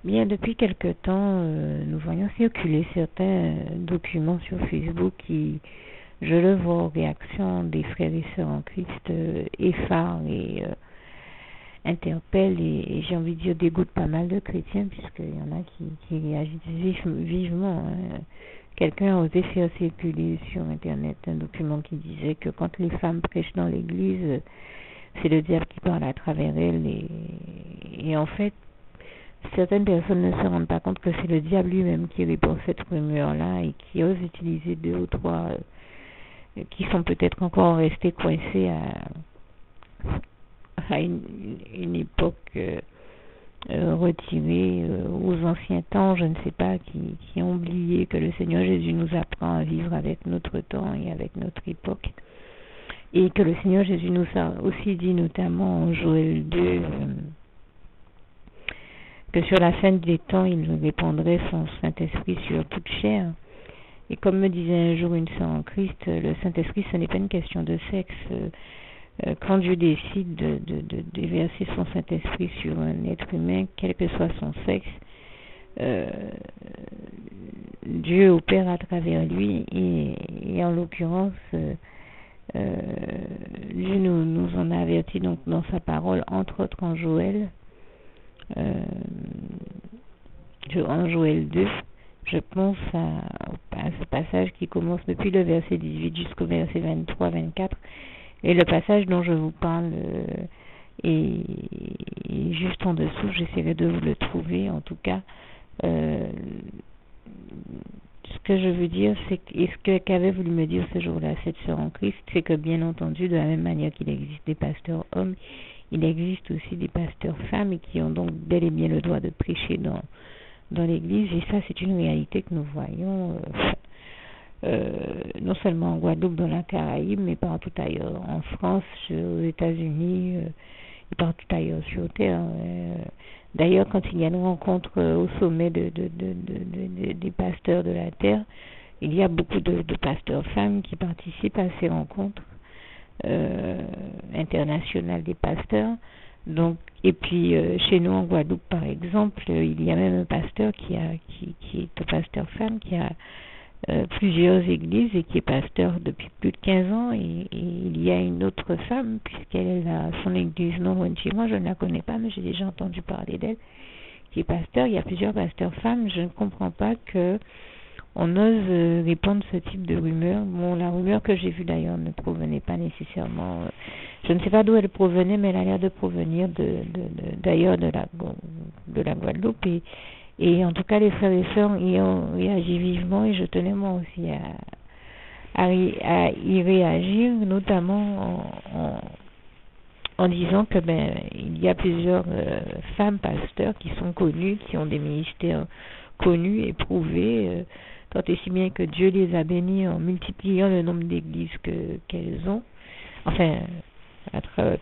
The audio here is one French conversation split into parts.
Bien, depuis quelque temps, nous voyons circuler certains documents sur Facebook qui, je le vois, aux réactions des frères et sœurs en Christ, effarent et interpellent et j'ai envie de dire dégoûtent pas mal de chrétiens puisqu'il y en a qui réagissent vivement. Quelqu'un a osé faire circuler sur Internet un document qui disait que quand les femmes prêchent dans l'église, c'est le diable qui parle à travers elles et en fait, certaines personnes ne se rendent pas compte que c'est le diable lui-même qui répand cette rumeur-là et qui ose utiliser deux ou trois qui sont peut-être encore restés coincés à une époque retirée aux anciens temps, je ne sais pas, qui ont oublié que le Seigneur Jésus nous apprend à vivre avec notre temps et avec notre époque. Et que le Seigneur Jésus nous a aussi dit, notamment en Joël 2, que sur la fin des temps, il répandrait son Saint-Esprit sur toute chair. Et comme me disait un jour une sœur en Christ, le Saint-Esprit, ce n'est pas une question de sexe. Quand Dieu décide de déverser son Saint-Esprit sur un être humain, quel que soit son sexe, Dieu opère à travers lui et en l'occurrence, Dieu nous en a averti donc dans sa parole, entre autres en Joël, en Joël 2, je pense à ce passage qui commence depuis le verset 18 jusqu'au verset 23-24, et le passage dont je vous parle est juste en dessous, j'essaierai de vous le trouver en tout cas. Ce que je veux dire, c'est et ce qu'avait voulu me dire ce jour-là cette sœur en Christ, c'est que bien entendu, de la même manière qu'il existe des pasteurs hommes, il existe aussi des pasteurs femmes et qui ont donc bel et bien le droit de prêcher dans l'église, et ça c'est une réalité que nous voyons non seulement en Guadeloupe, dans la Caraïbe, mais partout ailleurs, en France, aux États-Unis et partout ailleurs sur Terre. D'ailleurs, quand il y a une rencontre au sommet des pasteurs de la Terre, il y a beaucoup de pasteurs femmes qui participent à ces rencontres internationales des pasteurs. Donc, et puis chez nous en Guadeloupe par exemple, il y a même un pasteur qui est un pasteur femme qui a plusieurs églises et qui est pasteur depuis plus de 15 ans et il y a une autre femme puisqu'elle a son église non loin de chez moi, je ne la connais pas mais j'ai déjà entendu parler d'elle, qui est pasteur. Il y a plusieurs pasteurs femmes. Je ne comprends pas que on ose répandre ce type de rumeur. Bon, la rumeur que j'ai vue d'ailleurs ne provenait pas nécessairement, je ne sais pas d'où elle provenait, mais elle a l'air de provenir d'ailleurs de la Guadeloupe et en tout cas les frères et sœurs y ont réagi vivement et je tenais moi aussi à y réagir, notamment en disant que il y a plusieurs femmes pasteurs qui sont connues, qui ont des ministères connus, éprouvés, tant et si bien que Dieu les a bénis en multipliant le nombre d'églises qu'elles ont. Enfin,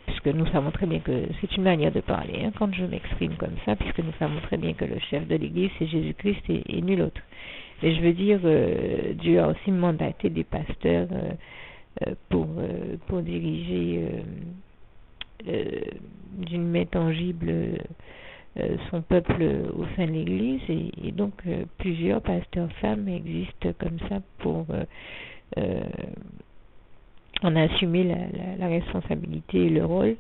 puisque nous savons très bien que c'est une manière de parler, quand je m'exprime comme ça, puisque nous savons très bien que le chef de l'église c'est Jésus-Christ et nul autre. Mais je veux dire, Dieu a aussi mandaté des pasteurs pour diriger d'une main tangible son peuple au sein de l'église et donc plusieurs pasteurs femmes existent comme ça pour en assumer la responsabilité et le rôle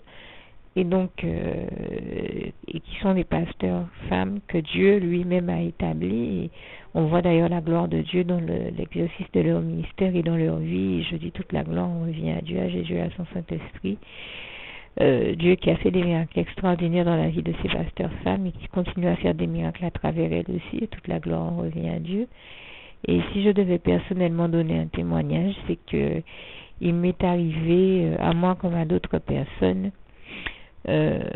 et donc et qui sont des pasteurs femmes que Dieu lui-même a établis et on voit d'ailleurs la gloire de Dieu dans l'exercice de leur ministère et dans leur vie et je dis toute la gloire revient à Dieu, à Jésus, à son Saint-Esprit. Dieu qui a fait des miracles extraordinaires dans la vie de ces pasteurs femmes et qui continue à faire des miracles à travers elles aussi, et toute la gloire revient à Dieu. Et si je devais personnellement donner un témoignage, c'est que il m'est arrivé, à moi comme à d'autres personnes, de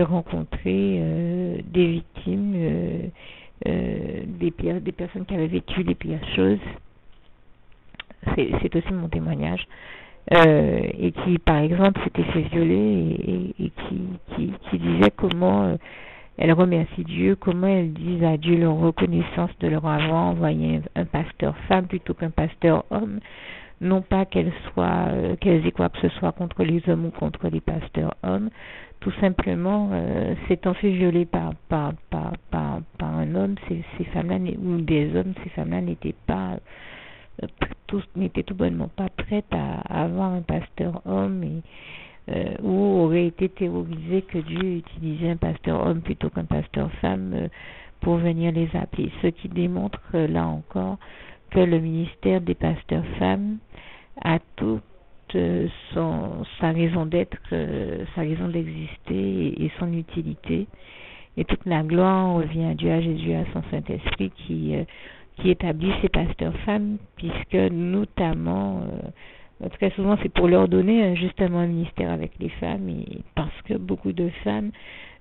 rencontrer des victimes, des personnes qui avaient vécu les pires choses. C'est aussi mon témoignage. Et qui par exemple s'était fait violer et qui disait comment elle remercie Dieu, comment elle dit à Dieu leur reconnaissance de leur avoir envoyé un pasteur femme plutôt qu'un pasteur homme, non pas qu'elles aient quoi que ce soit contre les hommes ou contre les pasteurs hommes, tout simplement s'étant fait violer par un homme, ces femmes-là, ou des hommes, ces femmes-là n'étaient pas n'étaient tout bonnement pas prêtes à avoir un pasteur homme ou auraient été terrorisées que Dieu utilisait un pasteur homme plutôt qu'un pasteur femme pour venir les appeler. Ce qui démontre là encore que le ministère des pasteurs femmes a toute sa raison d'être, sa raison d'exister et son utilité. Et toute la gloire revient à Dieu, à Jésus, à son Saint-Esprit qui établit ces pasteurs femmes, puisque notamment, très souvent, c'est pour leur donner justement un ministère avec les femmes, et parce que beaucoup de femmes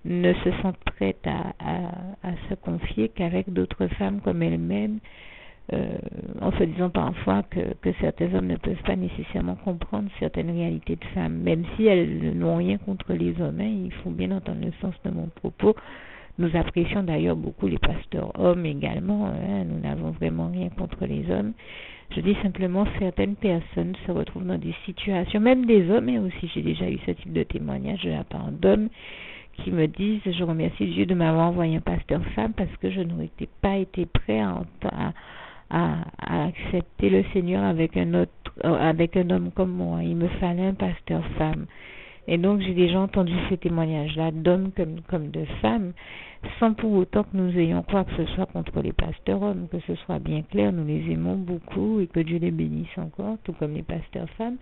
ne se sentent prêtes à se confier qu'avec d'autres femmes comme elles-mêmes, en se disant parfois que certains hommes ne peuvent pas nécessairement comprendre certaines réalités de femmes, même si elles n'ont rien contre les hommes. Il faut bien entendre le sens de mon propos. Nous apprécions d'ailleurs beaucoup les pasteurs hommes également, nous n'avons vraiment rien contre les hommes. Je dis simplement, certaines personnes se retrouvent dans des situations, même des hommes, et aussi j'ai déjà eu ce type de témoignage de la part d'hommes qui me disent: je remercie Dieu de m'avoir envoyé un pasteur femme parce que je n'aurais pas été prêt à accepter le Seigneur avec un homme comme moi. Il me fallait un pasteur femme. Et donc j'ai déjà entendu ces témoignages-là d'hommes comme de femmes, sans pour autant que nous ayons quoi que ce soit contre les pasteurs hommes, que ce soit bien clair, nous les aimons beaucoup et que Dieu les bénisse encore, tout comme les pasteurs femmes.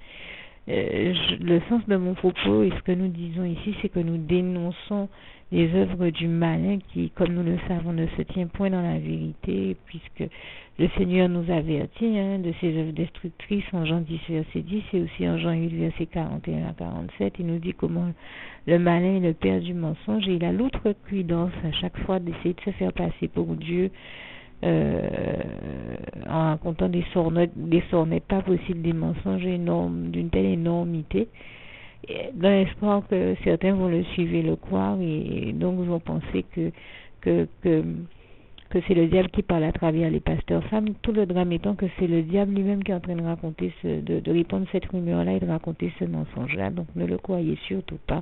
Le sens de mon propos et ce que nous disons ici, c'est que nous dénonçons les œuvres du malin qui, comme nous le savons, ne se tient point dans la vérité, puisque le Seigneur nous avertit de ces œuvres destructrices en Jean 10, verset 10, et aussi en Jean 8, verset 41 à 47. Il nous dit comment le malin est le père du mensonge, et il a l'outrecuidance à chaque fois d'essayer de se faire passer pour Dieu, en racontant des sornettes pas possibles, des mensonges énormes, d'une telle énormité, dans l'espoir que certains vont le suivre et le croire, et donc vont penser que c'est le diable qui parle à travers les pasteurs femmes. Tout le drame étant que c'est le diable lui-même qui est en train de raconter de répandre cette rumeur-là et de raconter ce mensonge-là. Donc ne le croyez surtout pas.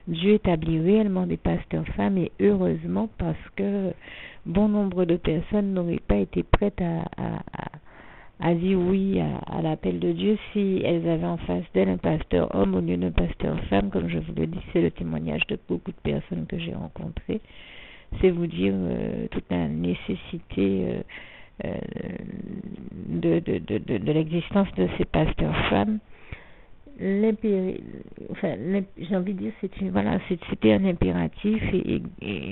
Dieu établit réellement des pasteurs femmes, et heureusement, parce que bon nombre de personnes n'auraient pas été prêtes à dire oui à l'appel de Dieu si elles avaient en face d'elles un pasteur homme au lieu d'un pasteur femme. Comme je vous le dis, c'est le témoignage de beaucoup de personnes que j'ai rencontrées. C'est vous dire toute la nécessité de l'existence de ces pasteurs femmes. J'ai envie de dire, c'était un impératif, et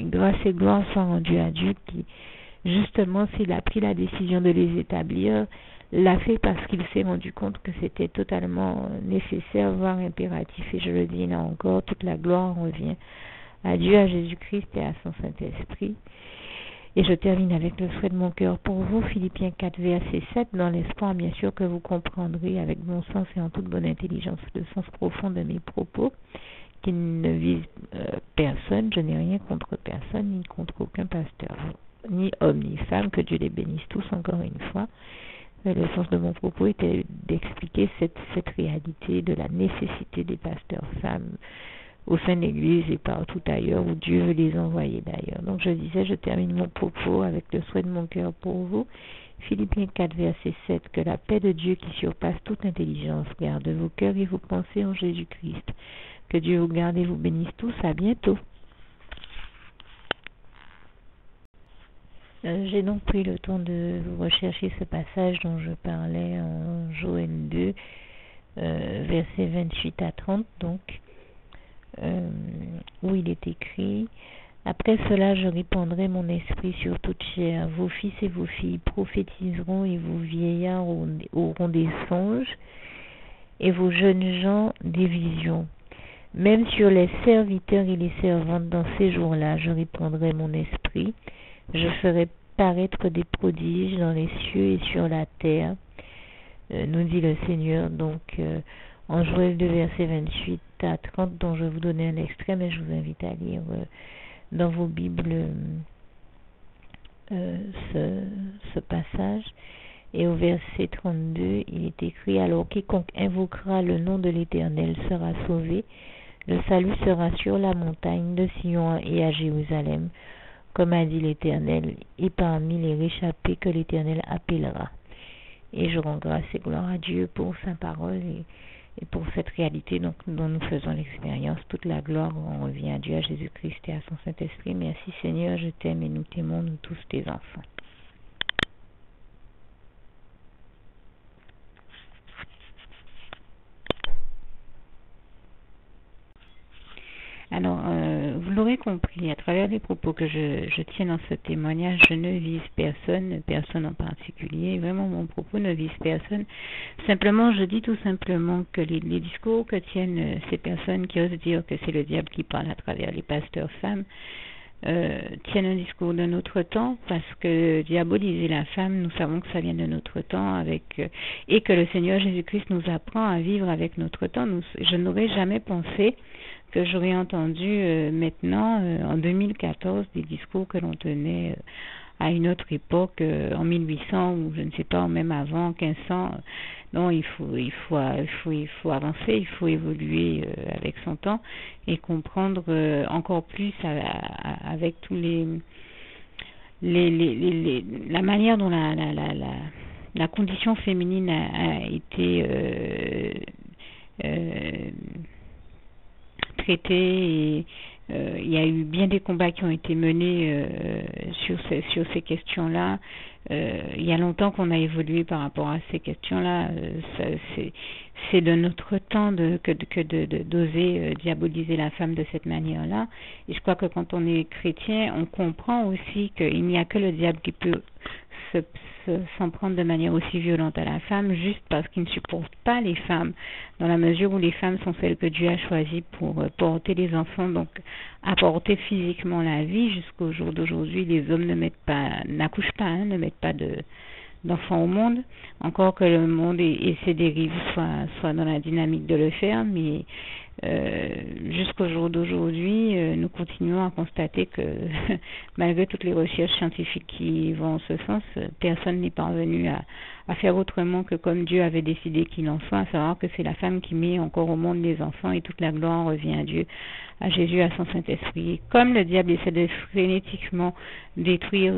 grâce et gloire soient rendues à Dieu qui, justement, s'il a pris la décision de les établir, l'a fait parce qu'il s'est rendu compte que c'était totalement nécessaire, voire impératif. Et je le dis là encore, toute la gloire revient à Dieu, à Jésus-Christ et à son Saint-Esprit. Et je termine avec le souhait de mon cœur pour vous, Philippiens 4, verset 7, dans l'espoir bien sûr que vous comprendrez avec bon sens et en toute bonne intelligence le sens profond de mes propos, qui ne visent personne. Je n'ai rien contre personne, ni contre aucun pasteur, ni homme, ni femme, que Dieu les bénisse tous encore une fois. Le sens de mon propos était d'expliquer cette réalité de la nécessité des pasteurs femmes au sein de l'Église et partout ailleurs où Dieu veut les envoyer d'ailleurs. Donc je disais, je termine mon propos avec le souhait de mon cœur pour vous. Philippiens 4, verset 7, que la paix de Dieu qui surpasse toute intelligence garde vos cœurs et vos pensées en Jésus-Christ. Que Dieu vous garde et vous bénisse tous. À bientôt. J'ai donc pris le temps de rechercher ce passage dont je parlais en Joël 2, versets 28 à 30, donc, où il est écrit: après cela, je répandrai mon esprit sur toute chair. Vos fils et vos filles prophétiseront, et vos vieillards auront des songes, et vos jeunes gens des visions. Même sur les serviteurs et les servantes dans ces jours-là, je répandrai mon esprit. Je ferai paraître des prodiges dans les cieux et sur la terre, nous dit le Seigneur. Donc, en Joël 2, verset 28 à 30, dont je vais vous donner un extrait, mais je vous invite à lire dans vos Bibles ce passage. Et au verset 32, il est écrit: alors quiconque invoquera le nom de l'Éternel sera sauvé. Le salut sera sur la montagne de Sion et à Jérusalem, comme a dit l'Éternel, et parmi les réchappés que l'Éternel appellera. Et je rends grâce et gloire à Dieu pour sa parole et pour cette réalité dont nous faisons l'expérience. Toute la gloire en revient à Dieu, à Jésus-Christ et à son Saint-Esprit. Merci Seigneur, je t'aime et nous t'aimons, nous tous tes enfants. Alors, vous l'aurez compris, à travers les propos que je tiens dans ce témoignage, je ne vise personne en particulier. Vraiment, mon propos ne vise personne. Simplement, je dis tout simplement que les discours que tiennent ces personnes qui osent dire que c'est le diable qui parle à travers les pasteurs femmes, tiennent un discours d'un autre temps, parce que diaboliser la femme, nous savons que ça vient de notre temps, et que le Seigneur Jésus-Christ nous apprend à vivre avec notre temps. Je n'aurais jamais pensé que j'aurais entendu maintenant, en 2014, des discours que l'on tenait à une autre époque, en 1800 ou je ne sais pas, ou même avant, 1500. Non, il faut avancer, il faut évoluer avec son temps et comprendre encore plus avec tous la manière dont la condition féminine a été traitée, et il y a eu bien des combats qui ont été menés sur ces questions-là. Il y a longtemps qu'on a évolué par rapport à ces questions-là. C'est de notre temps d'oser diaboliser la femme de cette manière-là. Et je crois que quand on est chrétien, on comprend aussi qu'il n'y a que le diable qui peut s'en prendre de manière aussi violente à la femme, juste parce qu'il ne supporte pas les femmes, dans la mesure où les femmes sont celles que Dieu a choisies pour porter les enfants, donc apporter physiquement la vie. Jusqu'au jour d'aujourd'hui, les hommes n'accouchent pas, ne mettent pas d'enfants au monde, encore que le monde et ses dérives soient dans la dynamique de le faire, mais jusqu'au jour d'aujourd'hui, nous continuons à constater que malgré toutes les recherches scientifiques qui vont en ce sens, personne n'est parvenu à faire autrement que comme Dieu avait décidé qu'il en soit, à savoir que c'est la femme qui met encore au monde les enfants, et toute la gloire revient à Dieu, à Jésus, à son Saint-Esprit. Comme le diable essaie de frénétiquement détruire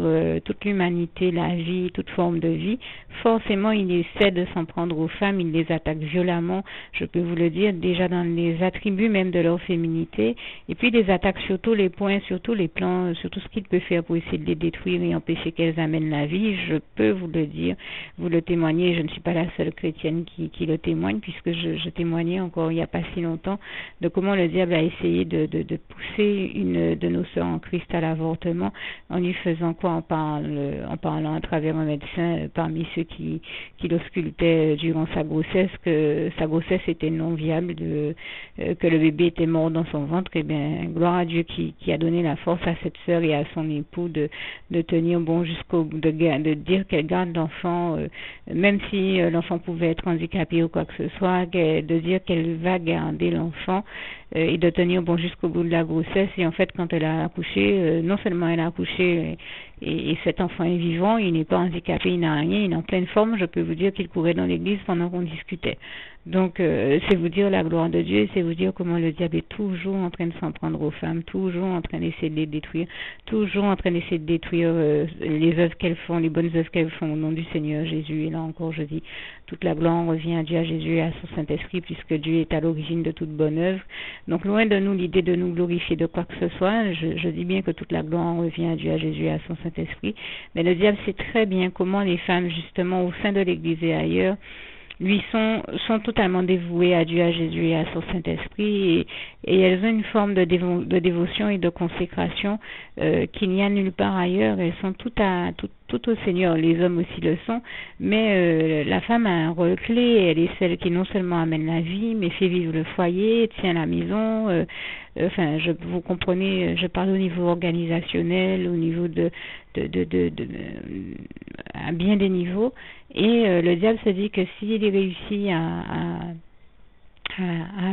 toute l'humanité, la vie, toute forme de vie, forcément il essaie de s'en prendre aux femmes, il les attaque violemment, je peux vous le dire, déjà dans les attributs même de leur féminité, et puis les attaques sur tous les points, sur tous les plans, sur tout ce qu'il peut faire pour essayer de les détruire et empêcher qu'elles amènent la vie. Je peux vous le dire, vous le témoigner, je ne suis pas la seule chrétienne qui le témoigne, puisque je témoignais encore il n'y a pas si longtemps de comment le diable a essayé de pousser une de nos sœurs en Christ à l'avortement, en lui faisant quoi? En parlant à travers un médecin parmi ceux qui l'auscultaient durant sa grossesse, que sa grossesse était non viable, que le bébé était mort dans son ventre. Et bien, gloire à Dieu qui a donné la force à cette sœur et à son époux de tenir bon jusqu'au bout, de dire qu'elle garde l'enfant, même si l'enfant pouvait être handicapé ou quoi que ce soit, de dire qu'elle va garder l'enfant et de tenir bon jusqu'au bout de la grossesse. Et en fait, quand elle a accouché, non seulement elle a accouché et cet enfant est vivant, il n'est pas handicapé, il n'a rien, il est en pleine forme. Je peux vous dire qu'il courait dans l'église pendant qu'on discutait. Donc, c'est vous dire la gloire de Dieu, c'est vous dire comment le diable est toujours en train de s'en prendre aux femmes, toujours en train d'essayer de les détruire, toujours en train d'essayer de détruire les œuvres qu'elles font, les bonnes œuvres qu'elles font au nom du Seigneur Jésus. Et là encore, je dis, toute la gloire revient à Dieu, à Jésus et à son Saint-Esprit, puisque Dieu est à l'origine de toute bonne œuvre. Donc, loin de nous l'idée de nous glorifier de quoi que ce soit, je dis bien que toute la gloire revient à Dieu, à Jésus et à son Saint-Esprit. Mais le diable sait très bien comment les femmes, justement, au sein de l'Église et ailleurs, lui sont totalement dévouées à Dieu, à Jésus et à son Saint-Esprit, et elles ont une forme de dévotion et de consécration qu'il n'y a nulle part ailleurs. Elles sont tout au Seigneur. Les hommes aussi le sont, mais la femme a un rôle clé. Elle est celle qui non seulement amène la vie, mais fait vivre le foyer, tient la maison. Vous comprenez, je parle au niveau organisationnel, au niveau à bien des niveaux. Et le diable se dit que s'il réussit à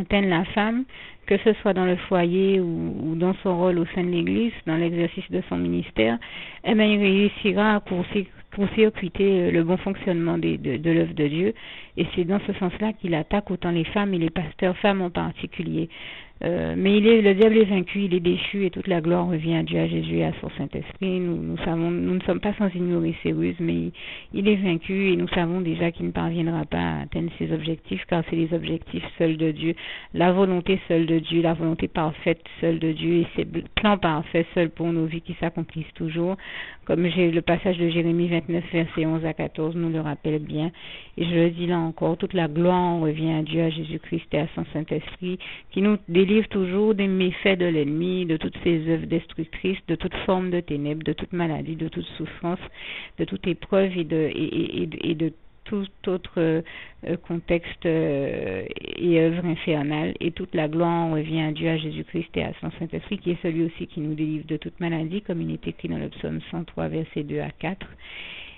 atteindre la femme, que ce soit dans le foyer ou dans son rôle au sein de l'Église, dans l'exercice de son ministère, eh bien, il réussira à court-circuiter le bon fonctionnement de l'œuvre de Dieu. Et c'est dans ce sens-là qu'il attaque autant les femmes et les pasteurs femmes en particulier. Mais le diable est vaincu, il est déchu et toute la gloire revient à Dieu, à Jésus et à son Saint-Esprit. Nous ne sommes pas sans ignorer ces ruses, mais il est vaincu et nous savons déjà qu'il ne parviendra pas à atteindre ses objectifs, car c'est les objectifs seuls de Dieu, la volonté seule de Dieu, la volonté parfaite seule de Dieu et ses plans parfaits seuls pour nos vies qui s'accomplissent toujours. Comme le passage de Jérémie 29, versets 11 à 14 nous le rappelle bien. Et je le dis là encore, toute la gloire revient à Dieu, à Jésus-Christ et à son Saint-Esprit, qui nous délivre toujours des méfaits de l'ennemi, de toutes ses œuvres destructrices, de toute forme de ténèbres, de toute maladie, de toute souffrance, de toute épreuve et de tout autre contexte et œuvre infernale. Et toute la gloire revient à Dieu, à Jésus-Christ et à son Saint-Esprit, qui est celui aussi qui nous délivre de toute maladie, comme il est écrit dans le psaume 103, versets 2 à 4.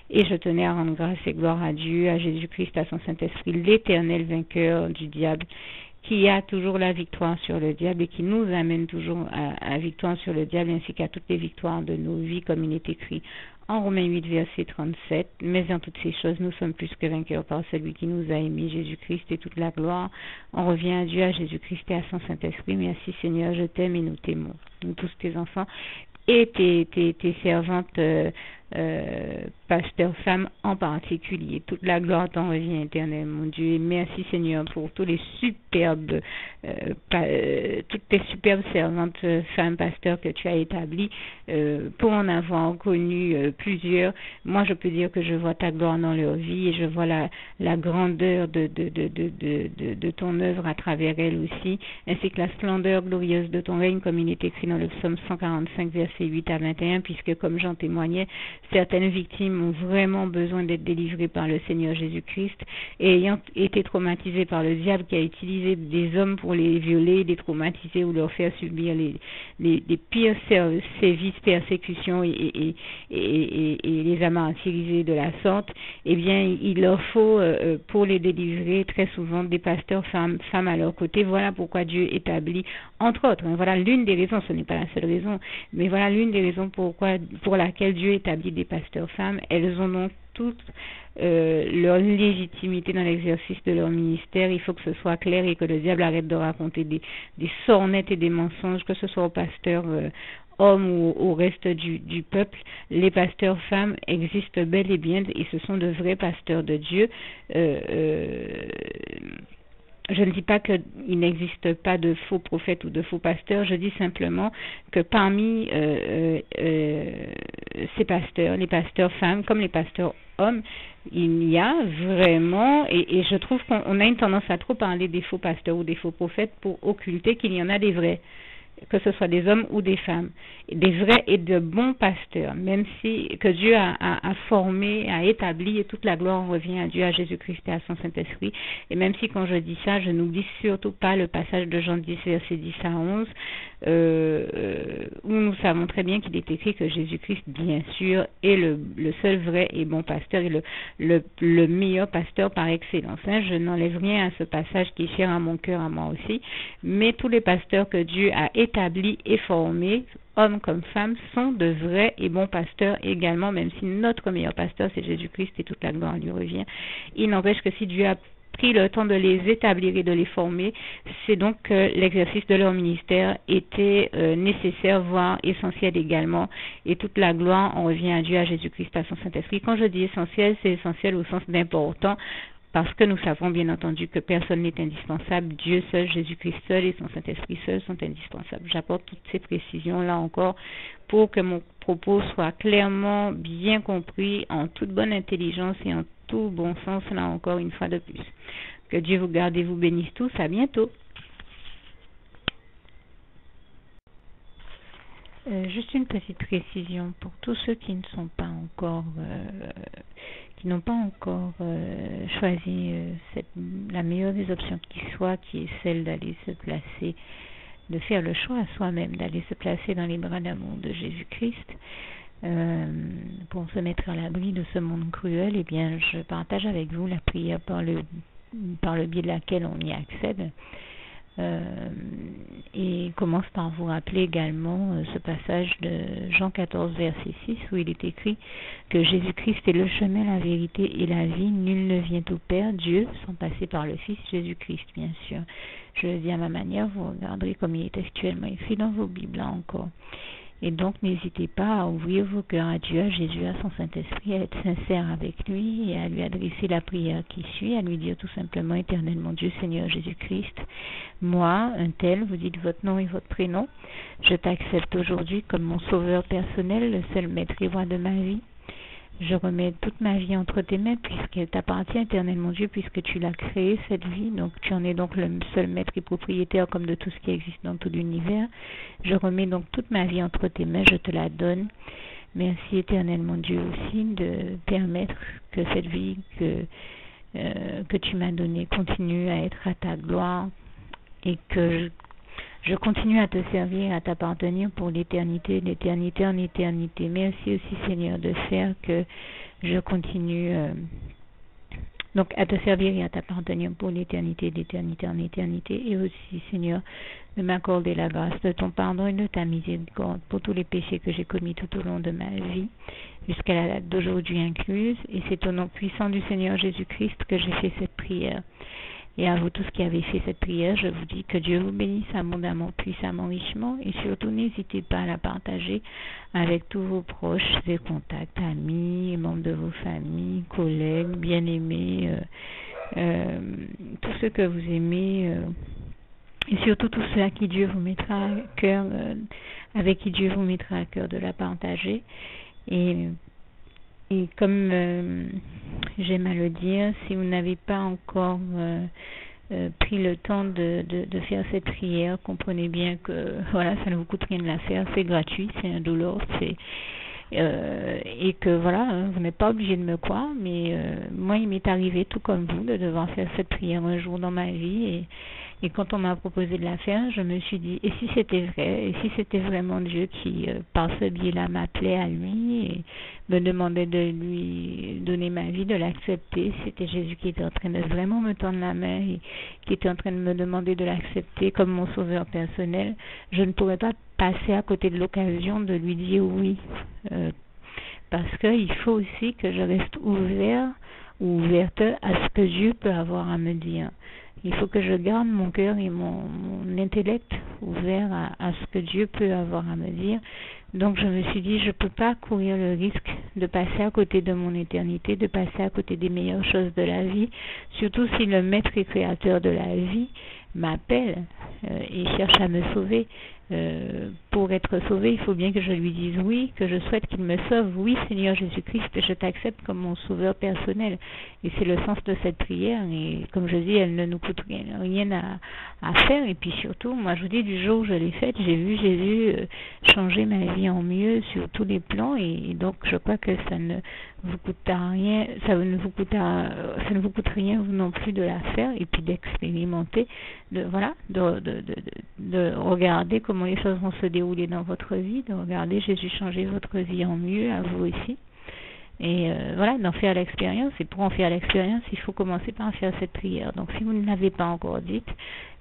Et je tenais à rendre grâce et gloire à Dieu, à Jésus-Christ, à son Saint-Esprit, l'éternel vainqueur du diable, qui a toujours la victoire sur le diable et qui nous amène toujours à la victoire sur le diable, ainsi qu'à toutes les victoires de nos vies, comme il est écrit en Romains 8, verset 37. Mais en toutes ces choses, nous sommes plus que vainqueurs par celui qui nous a aimés, Jésus-Christ, et toute la gloire. On revient à Dieu, à Jésus-Christ et à son Saint-Esprit. Merci Seigneur, je t'aime et nous t'aimons. Nous tous tes enfants et tes servantes, pasteur femme en particulier. Toute la gloire t'en revient éternel, mon Dieu. Et merci Seigneur pour tous les superbes, toutes tes superbes servantes femmes pasteurs que tu as établies, pour en avoir connu plusieurs. Moi, je peux dire que je vois ta gloire dans leur vie et je vois la grandeur de ton œuvre à travers elles aussi, ainsi que la splendeur glorieuse de ton règne, comme il est écrit dans le psaume 145, verset 8 à 21, puisque comme j'en témoignais, certaines victimes ont vraiment besoin d'être délivrées par le Seigneur Jésus-Christ, et ayant été traumatisées par le diable qui a utilisé des hommes pour les violer, les traumatiser ou leur faire subir les pires sévices, persécutions et les a martyrisés de la sorte, eh bien il leur faut pour les délivrer très souvent des pasteurs femmes à leur côté. Voilà pourquoi Dieu établit, entre autres, voilà l'une des raisons, ce n'est pas la seule raison, mais voilà l'une des raisons pour laquelle Dieu établit des pasteurs femmes. Elles ont donc toutes leur légitimité dans l'exercice de leur ministère. Il faut que ce soit clair et que le diable arrête de raconter des sornettes et des mensonges, que ce soit aux pasteurs hommes ou au reste du peuple. Les pasteurs femmes existent bel et bien et ce sont de vrais pasteurs de Dieu. Je ne dis pas qu'il n'existe pas de faux prophètes ou de faux pasteurs, je dis simplement que parmi ces pasteurs, les pasteurs femmes comme les pasteurs hommes, il y a vraiment, et je trouve qu'on a une tendance à trop parler des faux pasteurs ou des faux prophètes pour occulter qu'il y en a des vrais, que ce soit des hommes ou des femmes, des vrais et de bons pasteurs, même si que Dieu a formé, a établi, et toute la gloire revient à Dieu, à Jésus-Christ et à son Saint-Esprit. Et même si quand je dis ça, je n'oublie surtout pas le passage de Jean 10, verset 10 à 11, où nous savons très bien qu'il est écrit que Jésus-Christ, bien sûr, est le seul vrai et bon pasteur et le meilleur pasteur par excellence. Je n'enlève rien à ce passage qui est cher à mon cœur, à moi aussi, mais tous les pasteurs que Dieu a établis et formés, hommes comme femmes, sont de vrais et bons pasteurs également, même si notre meilleur pasteur, c'est Jésus-Christ et toute la gloire lui revient. Il n'empêche que si Dieu a pris le temps de les établir et de les former, c'est donc que l'exercice de leur ministère était nécessaire, voire essentiel également, et toute la gloire en revient à Dieu, à Jésus-Christ, à son Saint-Esprit. Quand je dis essentiel, c'est essentiel au sens d'important, parce que nous savons bien entendu que personne n'est indispensable, Dieu seul, Jésus-Christ seul et son Saint-Esprit seul sont indispensables. J'apporte toutes ces précisions là encore pour que mon propos soit clairement bien compris, en toute bonne intelligence et en tout bon sens, là encore une fois de plus. Que Dieu vous garde et vous bénisse tous, à bientôt. Juste une petite précision pour tous ceux qui ne sont pas encore, qui n'ont pas encore choisi la meilleure des options qui soit, qui est celle d'aller se placer, de faire le choix à soi-même, d'aller se placer dans les bras d'amour de Jésus-Christ, pour se mettre à l'abri de ce monde cruel. Eh bien, je partage avec vous la prière par le biais de laquelle on y accède. Et commence par vous rappeler également ce passage de Jean 14, verset 6, où il est écrit que Jésus-Christ est le chemin, la vérité et la vie. Nul ne vient au Père, Dieu, sans passer par le Fils Jésus-Christ, bien sûr. Je le dis à ma manière, vous regarderez comme il est textuellement écrit dans vos Bibles là encore. Et donc, n'hésitez pas à ouvrir vos cœurs à Dieu, à Jésus, à son Saint-Esprit, à être sincère avec lui et à lui adresser la prière qui suit, à lui dire tout simplement, Éternel mon Dieu, Seigneur Jésus-Christ, moi, un tel, vous dites votre nom et votre prénom, je t'accepte aujourd'hui comme mon sauveur personnel, le seul maître et roi de ma vie. Je remets toute ma vie entre tes mains puisqu'elle t'appartient, Éternel mon Dieu, puisque tu l'as créée, cette vie. Donc tu en es donc le seul maître et propriétaire comme de tout ce qui existe dans tout l'univers. Je remets donc toute ma vie entre tes mains, je te la donne. Merci, Éternel mon Dieu, aussi de permettre que cette vie que tu m'as donnée continue à être à ta gloire et que je continue à te servir, à t'appartenir pour l'éternité, d'éternité en éternité. Merci aussi, Seigneur, de faire que je continue donc à te servir et à t'appartenir pour l'éternité, d'éternité en éternité. Et aussi, Seigneur, de m'accorder la grâce de ton pardon et de ta miséricorde pour tous les péchés que j'ai commis tout au long de ma vie, jusqu'à la date d'aujourd'hui incluse. Et c'est au nom puissant du Seigneur Jésus-Christ que j'ai fait cette prière. Et à vous tous qui avez fait cette prière, je vous dis que Dieu vous bénisse abondamment, puissamment, richement. Et surtout, n'hésitez pas à la partager avec tous vos proches et contacts, amis, membres de vos familles, collègues, bien-aimés, tous ceux que vous aimez. Et surtout tous ceux à qui Dieu vous mettra à cœur, avec qui Dieu vous mettra à cœur de la partager. Et comme j'aime à le dire, si vous n'avez pas encore pris le temps de faire cette prière, comprenez bien que voilà, ça ne vous coûte rien de la faire, c'est gratuit, c'est indolore, et que voilà, vous n'êtes pas obligé de me croire, mais moi il m'est arrivé tout comme vous de devoir faire cette prière un jour dans ma vie, et quand on m'a proposé de la faire, je me suis dit, et si c'était vrai, et si c'était vraiment Dieu qui, par ce biais-là, m'appelait à lui et me demandait de lui donner ma vie, de l'accepter, c'était Jésus qui était en train de vraiment me tendre la main et qui était en train de me demander de l'accepter comme mon sauveur personnel, je ne pourrais pas passer à côté de l'occasion de lui dire oui, parce qu'il faut aussi que je reste ouvert ou ouverte à ce que Dieu peut avoir à me dire. Il faut que je garde mon cœur et mon intellect ouvert à ce que Dieu peut avoir à me dire. Donc je me suis dit, je ne peux pas courir le risque de passer à côté de mon éternité, de passer à côté des meilleures choses de la vie, surtout si le maître et créateur de la vie m'appelle et cherche à me sauver. Pour être sauvé, il faut bien que je lui dise oui, que je souhaite qu'il me sauve. Oui, Seigneur Jésus-Christ, je t'accepte comme mon sauveur personnel. Et c'est le sens de cette prière. Et comme je dis, elle ne nous coûte rien à faire. Et puis surtout, moi je vous dis, du jour où je l'ai faite, j'ai vu Jésus changer ma vie en mieux sur tous les plans. Et donc je crois que ça ne vous coûte rien, ça ne vous coûte rien vous non plus de la faire et puis d'expérimenter, de regarder comment les choses vont se dérouler dans votre vie, de regarder Jésus changer votre vie en mieux, à vous aussi. Et voilà, d'en faire l'expérience. Et pour en faire l'expérience, il faut commencer par faire cette prière. Donc si vous ne l'avez pas encore dite,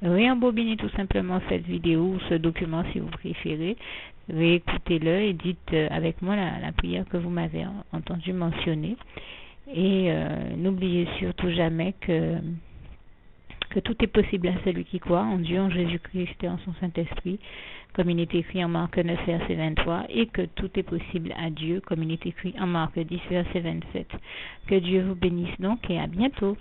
réembobinez tout simplement cette vidéo ou ce document si vous préférez, réécoutez-le et dites avec moi la prière que vous m'avez entendu mentionner. Et n'oubliez surtout jamais que tout est possible à celui qui croit en Dieu, en Jésus-Christ et en son Saint-Esprit, comme il est écrit en Marc 9, verset 23, et que tout est possible à Dieu, comme il est écrit en Marc 10, verset 27. Que Dieu vous bénisse donc et à bientôt.